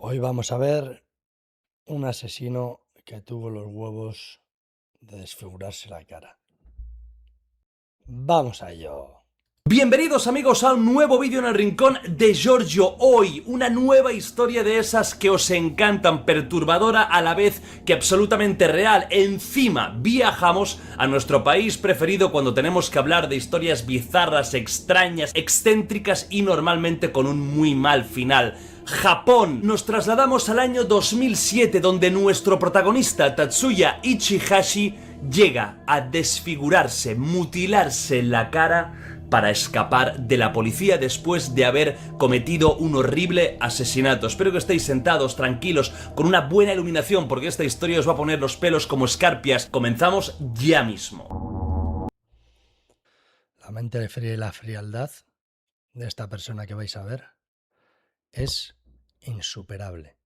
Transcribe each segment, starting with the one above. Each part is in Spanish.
Hoy vamos a ver un asesino que tuvo los huevos de desfigurarse la cara. Vamos a ello. Bienvenidos amigos a un nuevo vídeo en el rincón de Giorgio. Hoy una nueva historia de esas que os encantan, perturbadora a la vez que absolutamente real. Encima viajamos a nuestro país preferido cuando tenemos que hablar de historias bizarras, extrañas, excéntricas y normalmente con un muy mal final. Japón. Nos trasladamos al año 2007, donde nuestro protagonista Tatsuya Ichihashi llega a desfigurarse, mutilarse la cara para escapar de la policía después de haber cometido un horrible asesinato. Espero que estéis sentados, tranquilos, con una buena iluminación, porque esta historia os va a poner los pelos como escarpias. Comenzamos ya mismo. La mente fría y la frialdad de esta persona que vais a ver es insuperable.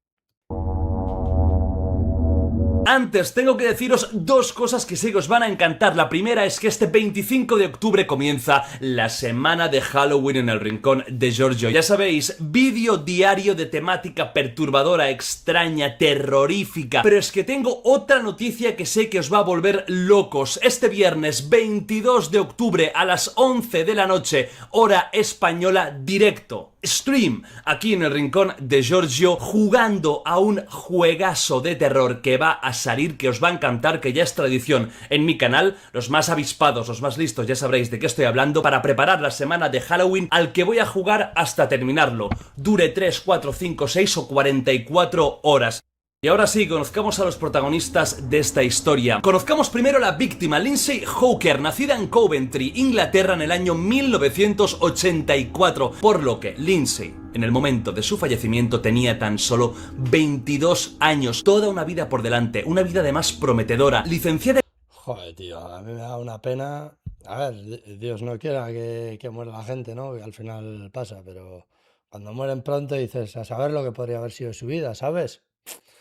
Antes tengo que deciros dos cosas que sé que os van a encantar. La primera es que este 25 de octubre comienza la semana de Halloween en el rincón de Giorgio. Ya sabéis, vídeo diario de temática perturbadora, extraña, terrorífica. Pero es que tengo otra noticia que sé que os va a volver locos. Este viernes 22 de octubre a las 11 de la noche, hora española, directo. Stream aquí en el rincón de Giorgio, jugando a un juegazo de terror que va a salir, que os va a encantar, que ya es tradición en mi canal. Los más avispados, los más listos ya sabréis de qué estoy hablando, para preparar la semana de Halloween, al que voy a jugar hasta terminarlo, dure 3, 4, 5, 6 o 44 horas. Y ahora sí, conozcamos a los protagonistas de esta historia. Conozcamos primero a la víctima, Lindsay Hawker, nacida en Coventry, Inglaterra en el año 1984, por lo que Lindsay, en el momento de su fallecimiento, tenía tan solo 22 años, toda una vida por delante, una vida además prometedora, licenciada... Joder, tío, a mí me da una pena. A ver, Dios no quiera que muera la gente, ¿no? Que al final pasa, pero cuando mueren pronto dices, a saber lo que podría haber sido su vida, ¿sabes?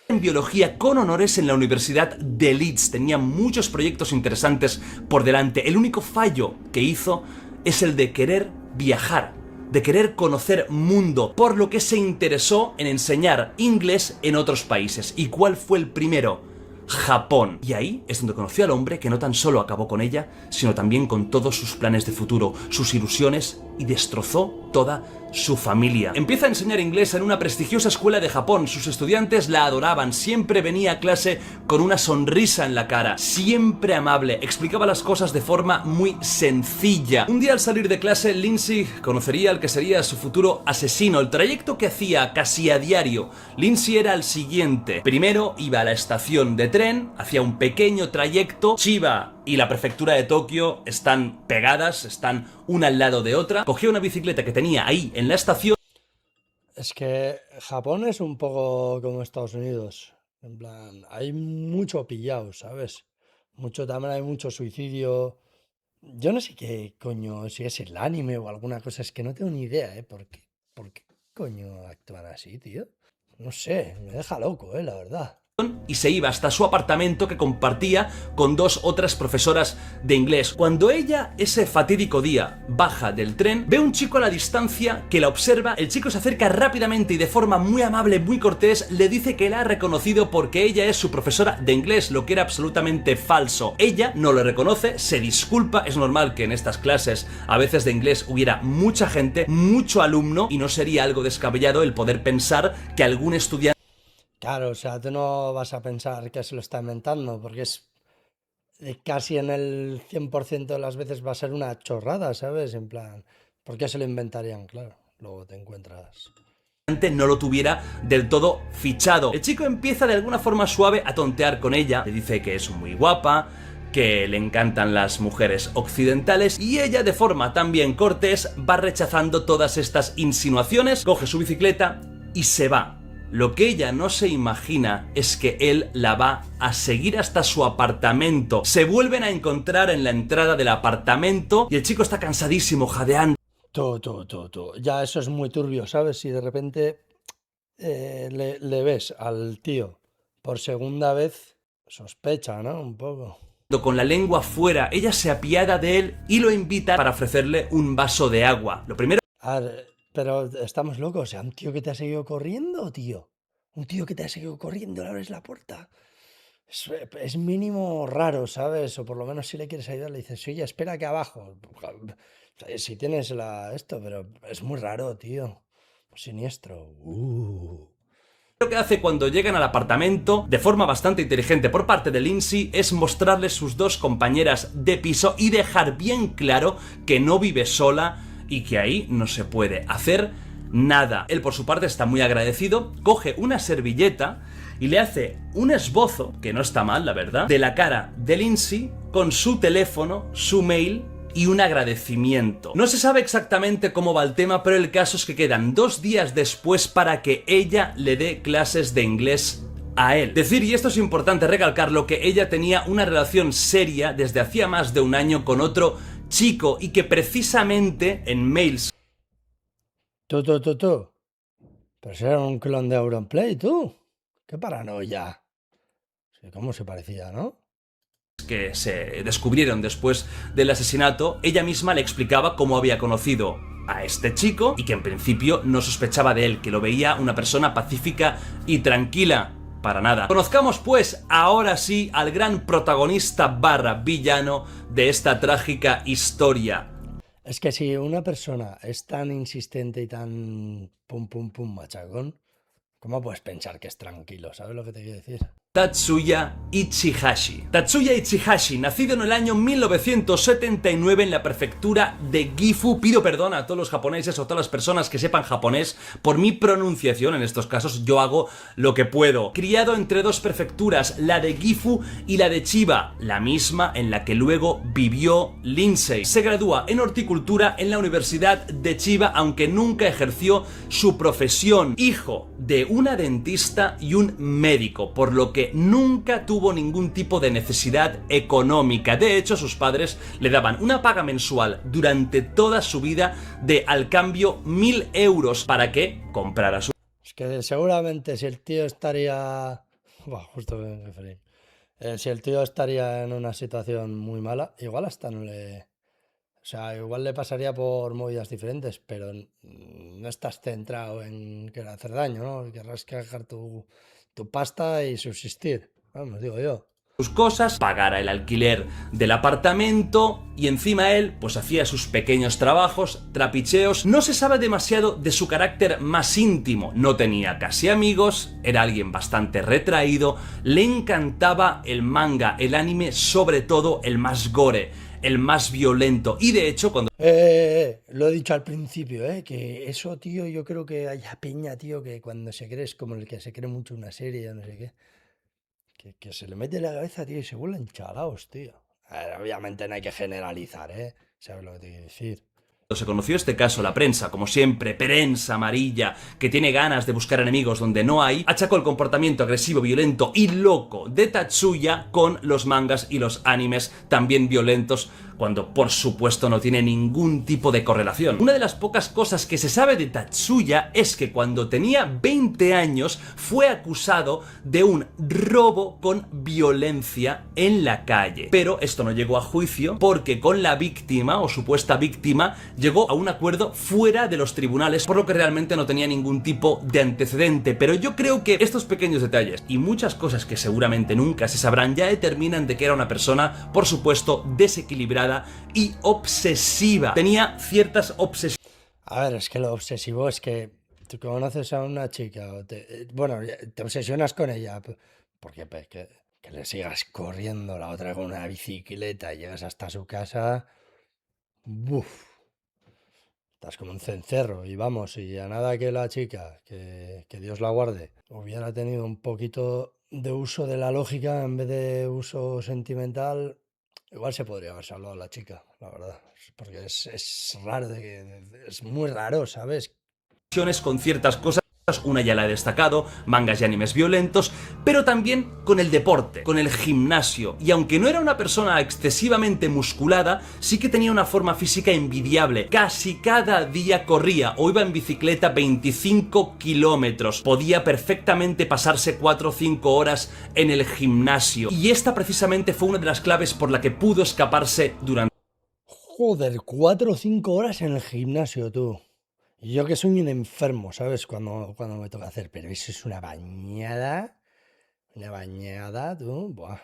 en biología con honores en la Universidad de Leeds. Tenía muchos proyectos interesantes por delante. El único fallo que hizo es el de querer viajar, de querer conocer mundo, por lo que se interesó en enseñar inglés en otros países. ¿Y cuál fue el primero? Japón. Y ahí es donde conoció al hombre que no tan solo acabó con ella, sino también con todos sus planes de futuro, sus ilusiones, y destrozó toda su familia. Empieza a enseñar inglés en una prestigiosa escuela de Japón. Sus estudiantes la adoraban, siempre venía a clase con una sonrisa en la cara, siempre amable, explicaba las cosas de forma muy sencilla. Un día al salir de clase, Lindsay conocería al que sería su futuro asesino. El trayecto que hacía casi a diario Lindsay era el siguiente. Primero iba a la estación de tren, hacía un pequeño trayecto. Chiba y la prefectura de Tokio están pegadas, están una al lado de otra. Cogió una bicicleta que tenía ahí en la estación. Es que Japón es un poco como Estados Unidos. En plan, hay mucho pillado, ¿sabes? También hay mucho suicidio. Yo no sé qué coño, si es el anime o alguna cosa, es que no tengo ni idea, ¿eh? ¿Por qué coño actúan así, tío? No sé, me deja loco, la verdad. Y se iba hasta su apartamento, que compartía con dos otras profesoras de inglés. Cuando ella, ese fatídico día, baja del tren, ve un chico a la distancia que la observa. El chico se acerca rápidamente y de forma muy amable, muy cortés, le dice que la ha reconocido porque ella es su profesora de inglés, lo que era absolutamente falso. Ella no lo reconoce, se disculpa. Es normal que en estas clases a veces de inglés hubiera mucha gente, mucho alumno, y no sería algo descabellado el poder pensar que algún estudiante... Claro, o sea, tú no vas a pensar que se lo está inventando, porque casi en el 100% de las veces va a ser una chorrada, ¿sabes? En plan, ¿por qué se lo inventarían? Claro, luego te encuentras. no lo tuviera del todo fichado. El chico empieza de alguna forma suave a tontear con ella, le dice que es muy guapa, que le encantan las mujeres occidentales, y ella, de forma también cortés, va rechazando todas estas insinuaciones, coge su bicicleta y se va. Lo que ella no se imagina es que él la va a seguir hasta su apartamento. Se vuelven a encontrar en la entrada del apartamento y el chico está cansadísimo, jadeando. Tú. Ya eso es muy turbio, ¿sabes? Si de repente le ves al tío por segunda vez, sospecha, ¿no? Un poco. Con la lengua fuera, ella se apiada de él y lo invita para ofrecerle un vaso de agua. Lo primero... A ver, pero estamos locos, o sea, un tío que te ha seguido corriendo, tío. Un tío que te ha seguido corriendo, le abres la puerta. Es mínimo raro, ¿sabes? O por lo menos si le quieres ayudar, le dices, oye, espera que abajo. Si tienes esto, pero es muy raro, tío. Siniestro. Lo que hace cuando llegan al apartamento, de forma bastante inteligente por parte de Lindsay, es mostrarles sus dos compañeras de piso y dejar bien claro que no vive sola y que ahí no se puede hacer nada. Él por su parte está muy agradecido, coge una servilleta y le hace un esbozo, que no está mal la verdad, de la cara de Lindsay con su teléfono, su mail y un agradecimiento. No se sabe exactamente cómo va el tema, pero el caso es que quedan 2 días después para que ella le dé clases de inglés a él. Decir, y esto es importante recalcarlo, que ella tenía una relación seria desde hacía más de un año con otro chico y que precisamente en mails Tú. Pero si era un clon de Auronplay, tú. Qué paranoia. Sí, cómo se parecía, ¿no? que se descubrieron después del asesinato, ella misma le explicaba cómo había conocido a este chico y que en principio no sospechaba de él, que lo veía una persona pacífica y tranquila. Para nada. Conozcamos pues ahora sí al gran protagonista barra villano de esta trágica historia. Es que si una persona es tan insistente y tan pum machacón, ¿cómo puedes pensar que es tranquilo? ¿Sabes lo que te quiero decir? Tatsuya Ichihashi. Tatsuya Ichihashi, nacido en el año 1979 en la prefectura de Gifu. Pido perdón a todos los japoneses o todas las personas que sepan japonés por mi pronunciación en estos casos, yo hago lo que puedo. Criado entre dos prefecturas, la de Gifu y la de Chiba, la misma en la que luego vivió Lindsay. Se gradúa en horticultura en la Universidad de Chiba, aunque nunca ejerció su profesión. Hijo de una dentista y un médico, por lo que nunca tuvo ningún tipo de necesidad económica. De hecho, sus padres le daban una paga mensual durante toda su vida de, al cambio, 1.000 euros para que comprara su... Es que seguramente si el tío estaría... Buah, justo me referí. Si el tío estaría en una situación muy mala, igual hasta no le... O sea, igual le pasaría por movidas diferentes, pero no estás centrado en querer hacer daño, ¿no? Querrás dejar tu pasta y subsistir. Vamos, digo yo. sus cosas, pagara el alquiler del apartamento y encima él pues hacía sus pequeños trabajos, trapicheos. No se sabe demasiado de su carácter más íntimo, no tenía casi amigos, era alguien bastante retraído, le encantaba el manga, el anime, sobre todo el más gore, el más violento, y de hecho cuando... Lo he dicho al principio, que eso, tío, yo creo que haya peña, tío, que cuando se cree es como el que se cree mucho una serie, no sé qué. Que se le mete en la cabeza, tío, y se vuelven chalaos, tío. A ver, obviamente no hay que generalizar, ¿eh? ¿Sabes lo que te quiero decir? se conoció este caso, la prensa, como siempre, prensa amarilla, que tiene ganas de buscar enemigos donde no hay, achacó el comportamiento agresivo, violento y loco de Tatsuya con los mangas y los animes también violentos, cuando por supuesto no tiene ningún tipo de correlación. Una de las pocas cosas que se sabe de Tatsuya es que cuando tenía 20 años fue acusado de un robo con violencia en la calle. Pero esto no llegó a juicio porque con la víctima o supuesta víctima llegó a un acuerdo fuera de los tribunales, por lo que realmente no tenía ningún tipo de antecedente. Pero yo creo que estos pequeños detalles y muchas cosas que seguramente nunca se sabrán ya determinan de que era una persona, por supuesto, desequilibrada y obsesiva. Tenía ciertas obsesiones. A ver, es que lo obsesivo es que tú conoces a una chica, bueno, te obsesionas con ella, porque que le sigas corriendo la otra con una bicicleta y llegas hasta su casa, ¡buf! Estás como un cencerro y vamos, y a nada que la chica, que Dios la guarde, hubiera tenido un poquito de uso de la lógica en vez de uso sentimental, igual se podría haber salvado a la chica, la verdad, porque es raro, es muy raro, ¿sabes? Con ciertas cosas, una ya la he destacado, mangas y animes violentos, pero también con el deporte, con el gimnasio, y aunque no era una persona excesivamente musculada, sí que tenía una forma física envidiable. Casi cada día corría o iba en bicicleta 25 kilómetros, podía perfectamente pasarse 4 o 5 horas en el gimnasio, y esta precisamente fue una de las claves por la que pudo escaparse durante... Joder, 4 o 5 horas en el gimnasio, tú. Y yo que soy un enfermo, ¿sabes? Cuando me toca hacer, pero eso es una bañada, tú, buah.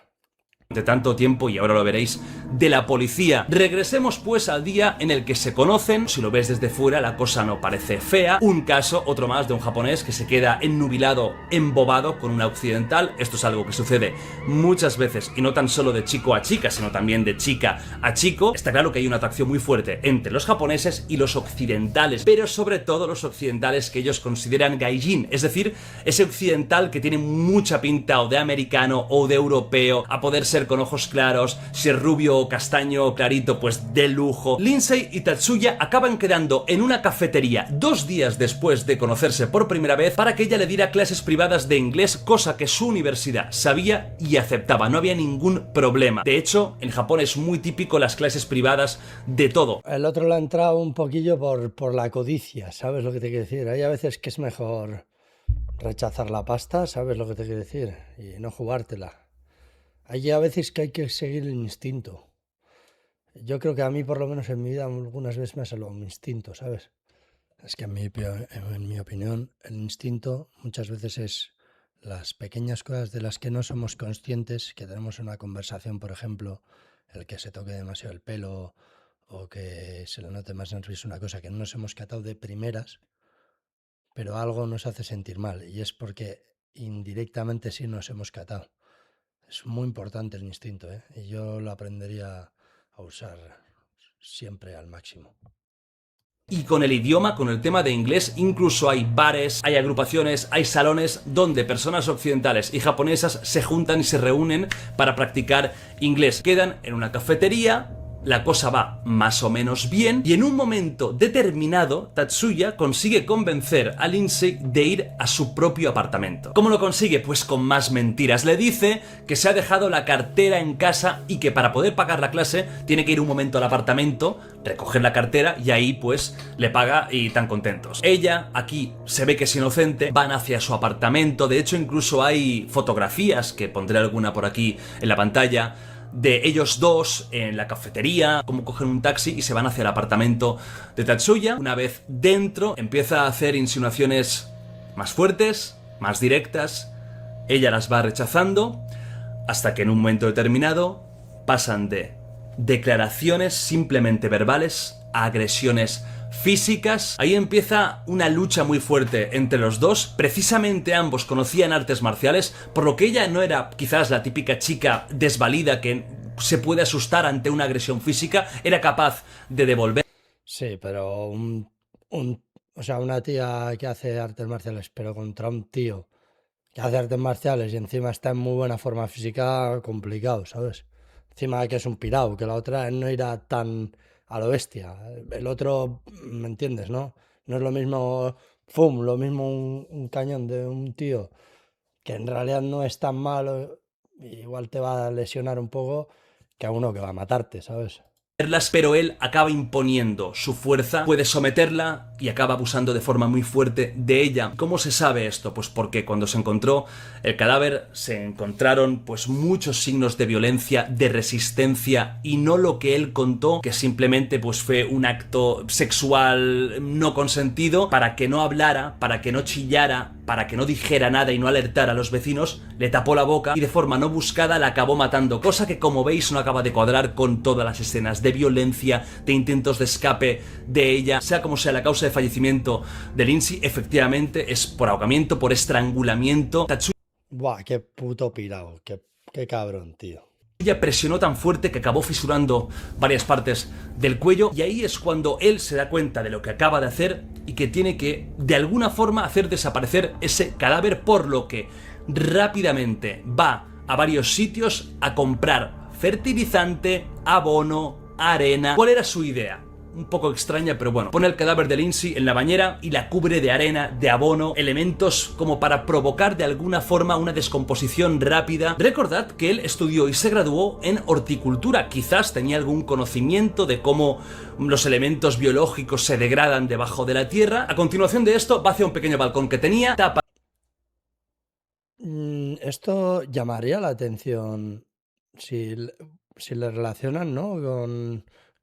De tanto tiempo, y ahora lo veréis, de la policía. Regresemos pues al día en el que se conocen. Si lo ves desde fuera, la cosa no parece fea. Un caso, otro más, de un japonés que se queda ennubilado, embobado con una occidental. Esto es algo que sucede muchas veces, y no tan solo de chico a chica, sino también de chica a chico. Está claro que hay una atracción muy fuerte entre los japoneses y los occidentales, pero sobre todo los occidentales que ellos consideran gaijin, es decir, ese occidental que tiene mucha pinta o de americano o de europeo, a poder ser con ojos claros, si es rubio o castaño o clarito, pues de lujo. Lindsay y Tatsuya acaban quedando en una cafetería 2 días después de conocerse por primera vez para que ella le diera clases privadas de inglés, cosa que su universidad sabía y aceptaba, no había ningún problema. De hecho, en Japón es muy típico las clases privadas de todo. El otro le ha entrado un poquillo por la codicia, ¿sabes lo que te quiero decir? Hay a veces que es mejor rechazar la pasta, ¿sabes lo que te quiero decir? Y no jugártela. Hay a veces que hay que seguir el instinto. Yo creo que a mí, por lo menos en mi vida, algunas veces me ha salido un instinto, ¿sabes? Es que en mi opinión, el instinto muchas veces es las pequeñas cosas de las que no somos conscientes, que tenemos una conversación, por ejemplo, el que se toque demasiado el pelo o que se le note más nervioso, una cosa que no nos hemos catado de primeras, pero algo nos hace sentir mal y es porque indirectamente sí nos hemos catado. Es muy importante el instinto, ¿eh? Y yo lo aprendería a usar siempre al máximo. Y con el idioma, con el tema de inglés, incluso hay bares, hay agrupaciones, hay salones donde personas occidentales y japonesas se juntan y se reúnen para practicar inglés. Quedan en una cafetería, la cosa va más o menos bien, y en un momento determinado Tatsuya consigue convencer a Lindsay de ir a su propio apartamento. ¿Cómo lo consigue? Pues con más mentiras. Le dice que se ha dejado la cartera en casa y que para poder pagar la clase tiene que ir un momento al apartamento, recoger la cartera y ahí pues le paga y tan contentos. Ella aquí se ve que es inocente, van hacia su apartamento, de hecho incluso hay fotografías, que pondré alguna por aquí en la pantalla, de ellos dos en la cafetería, como cogen un taxi y se van hacia el apartamento de Tatsuya. Una vez dentro, empieza a hacer insinuaciones más fuertes, más directas. Ella las va rechazando hasta que en un momento determinado pasan de declaraciones simplemente verbales a agresiones físicas. Ahí empieza una lucha muy fuerte entre los dos. Precisamente ambos conocían artes marciales, por lo que ella no era quizás la típica chica desvalida que se puede asustar ante una agresión física, era capaz de devolver. Sí, pero o sea, una tía que hace artes marciales, pero contra un tío que hace artes marciales y encima está en muy buena forma física, complicado, ¿sabes? Encima de que es un pirao, que la otra no irá tan a lo bestia. El otro, ¿me entiendes, no? No es lo mismo, ¡fum! Lo mismo un cañón de un tío que en realidad no es tan malo, igual te va a lesionar un poco, que a uno que va a matarte, ¿sabes? Pero él acaba imponiendo su fuerza, puede someterla y acaba abusando de forma muy fuerte de ella. ¿Cómo se sabe esto? Pues porque cuando se encontró el cadáver se encontraron pues muchos signos de violencia, de resistencia, y no lo que él contó, que simplemente pues fue un acto sexual no consentido. Para que no hablara, para que no chillara, para que no dijera nada y no alertara a los vecinos, le tapó la boca y de forma no buscada la acabó matando, cosa que, como veis, no acaba de cuadrar con todas las escenas de violencia, de intentos de escape de ella. Sea como sea la causa de fallecimiento de Lindsay, efectivamente es por ahogamiento, por estrangulamiento. Buah, qué puto pirao, qué cabrón, tío. Ella presionó tan fuerte que acabó fisurando varias partes del cuello, y ahí es cuando él se da cuenta de lo que acaba de hacer y que tiene que de alguna forma hacer desaparecer ese cadáver, por lo que rápidamente va a varios sitios a comprar fertilizante, abono, arena. ¿Cuál era su idea? Un poco extraña, pero bueno. Pone el cadáver de Lindsay en la bañera y la cubre de arena, de abono, elementos como para provocar de alguna forma una descomposición rápida. Recordad que él estudió y se graduó en horticultura. Quizás tenía algún conocimiento de cómo los elementos biológicos se degradan debajo de la tierra. A continuación de esto, va hacia un pequeño balcón que tenía, tapa. Esto llamaría la atención si, si le relacionan, ¿no?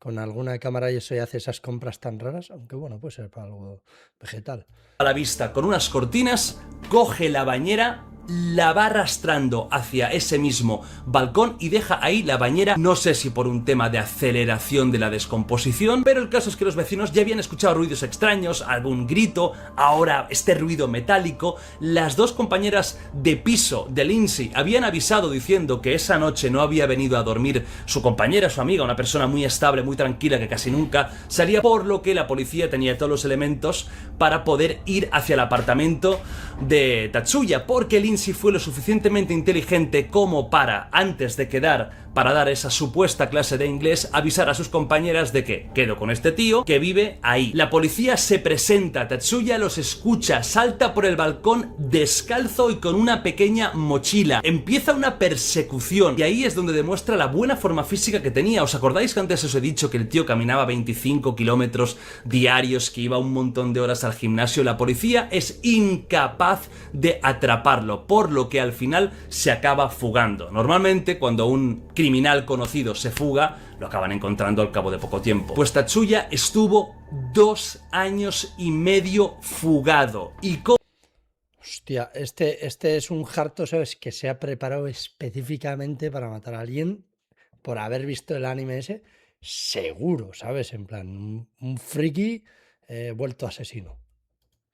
con alguna cámara y eso y hace esas compras tan raras, aunque bueno, puede ser para algo vegetal. A la vista con unas cortinas, coge la bañera, la va arrastrando hacia ese mismo balcón y deja ahí la bañera, no sé si por un tema de aceleración de la descomposición, pero el caso es que los vecinos ya habían escuchado ruidos extraños, algún grito, ahora este ruido metálico. Las dos compañeras de piso de Lindsay habían avisado diciendo que esa noche no había venido a dormir su compañera, su amiga, una persona muy estable, muy tranquila, que casi nunca salía, por lo que la policía tenía todos los elementos para poder ir hacia el apartamento de Tatsuya, porque Lindsay fue lo suficientemente inteligente como para, antes de quedar para dar esa supuesta clase de inglés, avisar a sus compañeras de que quedo con este tío que vive ahí. La policía se presenta, Tatsuya los escucha, salta por el balcón descalzo y con una pequeña mochila. Empieza una persecución y ahí es donde demuestra la buena forma física que tenía. ¿Os acordáis que antes os he dicho que el tío caminaba 25 kilómetros diarios, que iba un montón de horas al gimnasio? La policía es incapaz de atraparlo, por lo que al final se acaba fugando. Normalmente cuando un criminal conocido se fuga, lo acaban encontrando al cabo de poco tiempo. Pues Tatsuya estuvo 2 años y medio fugado. Y Hostia, este es un harto, ¿sabes? Que se ha preparado específicamente para matar a alguien por haber visto el anime ese. Seguro, ¿sabes? En plan, un friki vuelto asesino.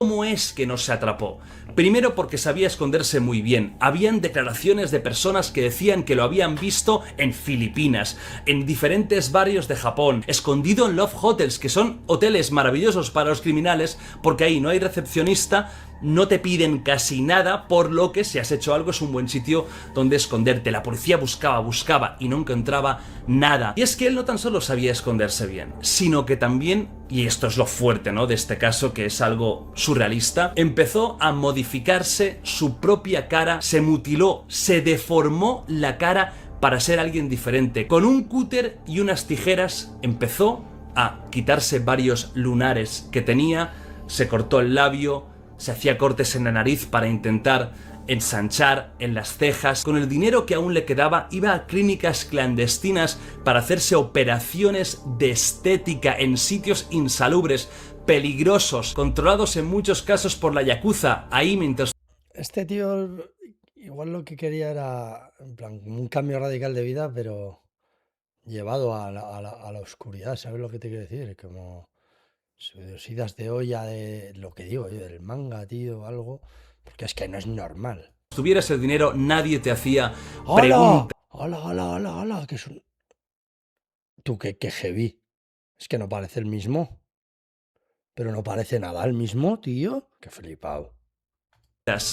¿cómo es que no se atrapó? Primero porque sabía esconderse muy bien. Habían declaraciones de personas que decían que lo habían visto en Filipinas, en diferentes barrios de Japón, escondido en love hotels, que son hoteles maravillosos para los criminales, porque ahí no hay recepcionista, no te piden casi nada, por lo que si has hecho algo es un buen sitio donde esconderte. La policía buscaba y no encontraba nada. Y es que él no tan solo sabía esconderse bien, sino que también, y esto es lo fuerte, ¿no?, de este caso, que es algo surrealista, empezó a modificarse su propia cara, se mutiló, se deformó la cara para ser alguien diferente. Con un cúter y unas tijeras empezó a quitarse varios lunares que tenía, se cortó el labio, se hacía cortes en la nariz para intentar ensanchar en las cejas. Con el dinero que aún le quedaba, iba a clínicas clandestinas para hacerse operaciones de estética en sitios insalubres, peligrosos, controlados en muchos casos por la yakuza. Ahí mientras... Este tío igual lo que quería era, en plan, un cambio radical de vida, pero llevado a la oscuridad, ¿sabes lo que te quiero decir? Como idas de olla de lo que digo, del manga, tío, algo, porque es que no es normal. tuvieras el dinero, nadie te hacía ¡Hola! preguntas. ¡Hola, hola, hola, hola! Que es un... Tú, qué heavy. Es que no parece el mismo. Pero no parece nada el mismo, tío. Qué flipado.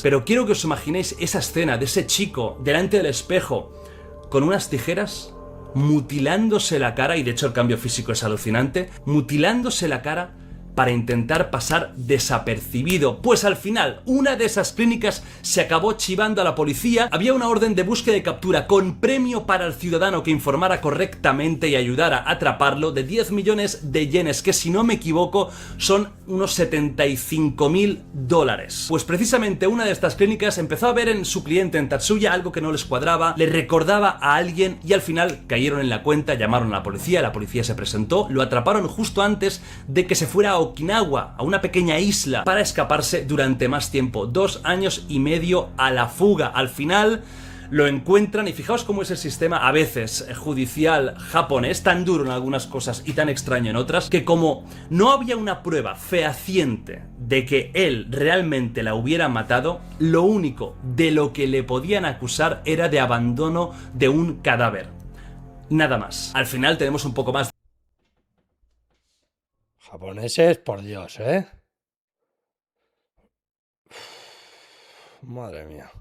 Pero quiero que os imaginéis esa escena de ese chico delante del espejo con unas tijeras, mutilándose la cara, y de hecho el cambio físico es alucinante, mutilándose la cara para intentar pasar desapercibido. Pues al final, una de esas clínicas se acabó chivando a la policía. Había una orden de búsqueda y captura con premio para el ciudadano que informara correctamente y ayudara a atraparlo de 10 millones de yenes, que si no me equivoco son unos $75.000. Pues precisamente una de estas clínicas empezó a ver en su cliente, en Tatsuya, algo que no les cuadraba, le recordaba a alguien y al final cayeron en la cuenta, llamaron a la policía se presentó, lo atraparon justo antes de que se fuera a Okinawa, a una pequeña isla, para escaparse durante más tiempo. 2 años y medio a la fuga. Al final lo encuentran y fijaos cómo es el sistema a veces judicial japonés, tan duro en algunas cosas y tan extraño en otras, que como no había una prueba fehaciente de que él realmente la hubiera matado, lo único de lo que le podían acusar era de abandono de un cadáver. Nada más. Al final tenemos un poco más. Japoneses, por Dios, ¿eh? Madre mía.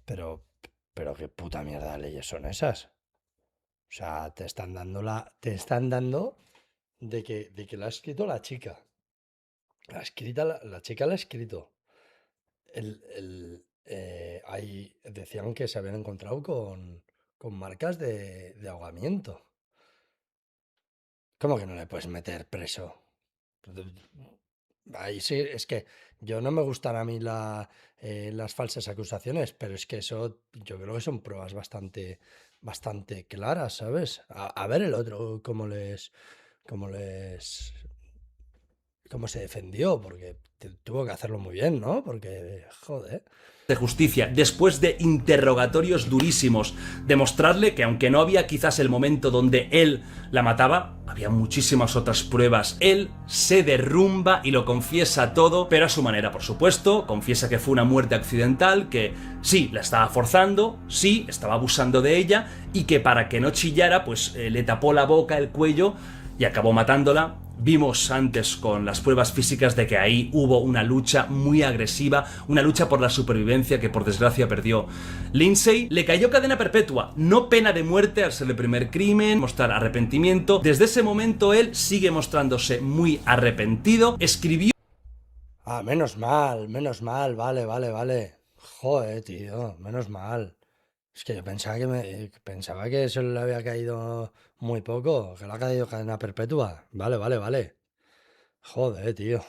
Pero, pero qué puta mierda de leyes son esas. O sea, te están dando de que la ha escrito la chica. La chica la ha escrito. Ahí decían que se habían encontrado con marcas de ahogamiento. ¿Cómo que no le puedes meter preso? Ahí sí, es que yo no me gustan a mí las falsas acusaciones, pero es que eso yo creo que son pruebas bastante claras, ¿sabes? A ver el otro cómo les, cómo se defendió, porque tuvo que hacerlo muy bien, ¿no? Porque, joder. De justicia, después de interrogatorios durísimos, demostrarle que aunque no había quizás el momento donde él la mataba, había muchísimas otras pruebas. Él se derrumba y lo confiesa todo, pero a su manera, por supuesto. Confiesa que fue una muerte accidental, que sí, la estaba forzando, sí, estaba abusando de ella, y que para que no chillara, pues le tapó la boca, el cuello, y acabó matándola. Vimos antes con las pruebas físicas de que ahí hubo una lucha muy agresiva, una lucha por la supervivencia que por desgracia perdió. Lindsay le cayó cadena perpetua, no pena de muerte al ser el primer crimen, mostrar arrepentimiento. Desde ese momento él sigue mostrándose muy arrepentido. Escribió... Menos mal, vale. Joder, tío, menos mal. Es que yo pensaba que eso le había caído muy poco, que le ha caído cadena perpetua. Vale. Joder, tío.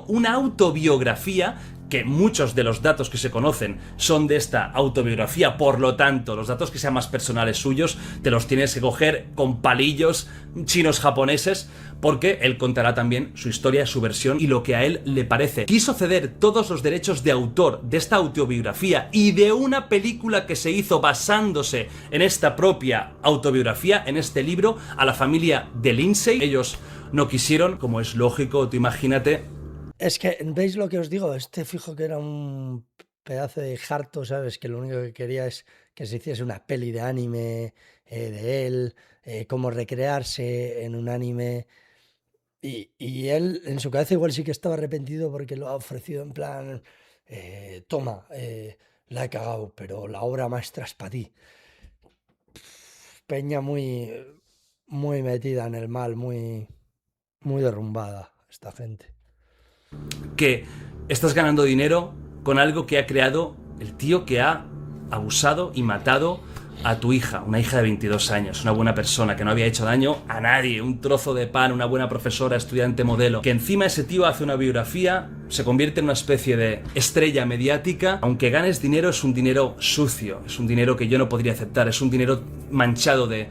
una autobiografía, que muchos de los datos que se conocen son de esta autobiografía, por lo tanto, los datos que sean más personales suyos, te los tienes que coger con palillos chinos japoneses, porque él contará también su historia, su versión y lo que a él le parece. Quiso ceder todos los derechos de autor de esta autobiografía y de una película que se hizo basándose en esta propia autobiografía, en este libro, a la familia de Lindsay. Ellos no quisieron, como es lógico, tú imagínate. Es que, ¿veis lo que os digo? Este fijo que era un pedazo de harto, ¿sabes? Que lo único que quería es que se hiciese una peli de anime de él, cómo recrearse en un anime. Y él en su cabeza igual sí que estaba arrepentido porque lo ha ofrecido en plan, toma, la he cagado, pero la obra maestra es para ti. Peña muy metida en el mal, muy derrumbada esta gente. Que estás ganando dinero con algo que ha creado el tío que ha abusado y matado a tu hija, una hija de 22 años, una buena persona que no había hecho daño a nadie, un trozo de pan, una buena profesora, estudiante modelo, que encima ese tío hace una biografía, se convierte en una especie de estrella mediática. Aunque ganes dinero, es un dinero sucio, es un dinero que yo no podría aceptar, es un dinero manchado de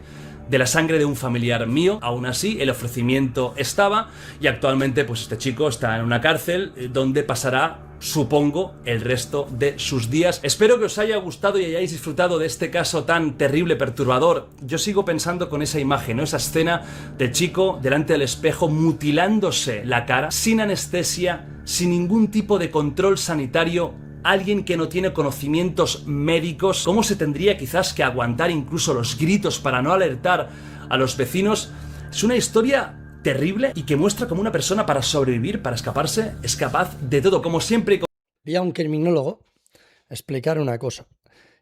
la sangre de un familiar mío. Aún así, el ofrecimiento estaba, y actualmente pues este chico está en una cárcel donde pasará, supongo, el resto de sus días. Espero que os haya gustado y hayáis disfrutado de este caso tan terrible, perturbador. Yo sigo pensando con esa imagen, ¿no? Esa escena del chico delante del espejo mutilándose la cara, sin anestesia, sin ningún tipo de control sanitario. Alguien que no tiene conocimientos médicos, cómo se tendría quizás que aguantar incluso los gritos para no alertar a los vecinos. Es una historia terrible y que muestra cómo una persona, para sobrevivir, para escaparse, es capaz de todo, como siempre. Vi a un criminólogo explicar una cosa,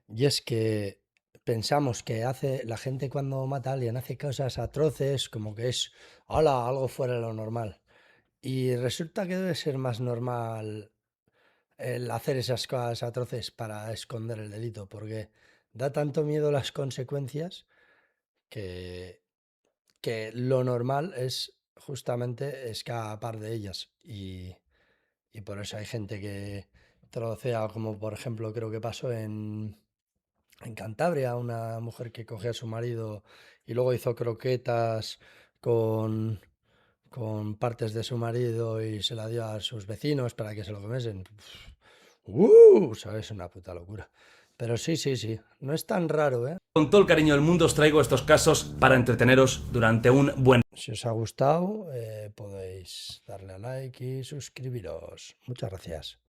y es que pensamos que hace la gente cuando mata a alguien hace cosas atroces, como que es algo fuera de lo normal. Y resulta que debe ser más normal el hacer esas cosas atroces para esconder el delito, porque da tanto miedo las consecuencias que, que lo normal es justamente escapar de ellas. Y por eso hay gente que trocea, como por ejemplo creo que pasó en Cantabria, una mujer que cogió a su marido y luego hizo croquetas con, con partes de su marido y se la dio a sus vecinos para que se lo comiesen. ¿Sabes? Una puta locura. Pero sí, no es tan raro, ¿eh? Con todo el cariño del mundo os traigo estos casos para entreteneros durante un buen... Si os ha gustado, podéis darle a like y suscribiros. Muchas gracias.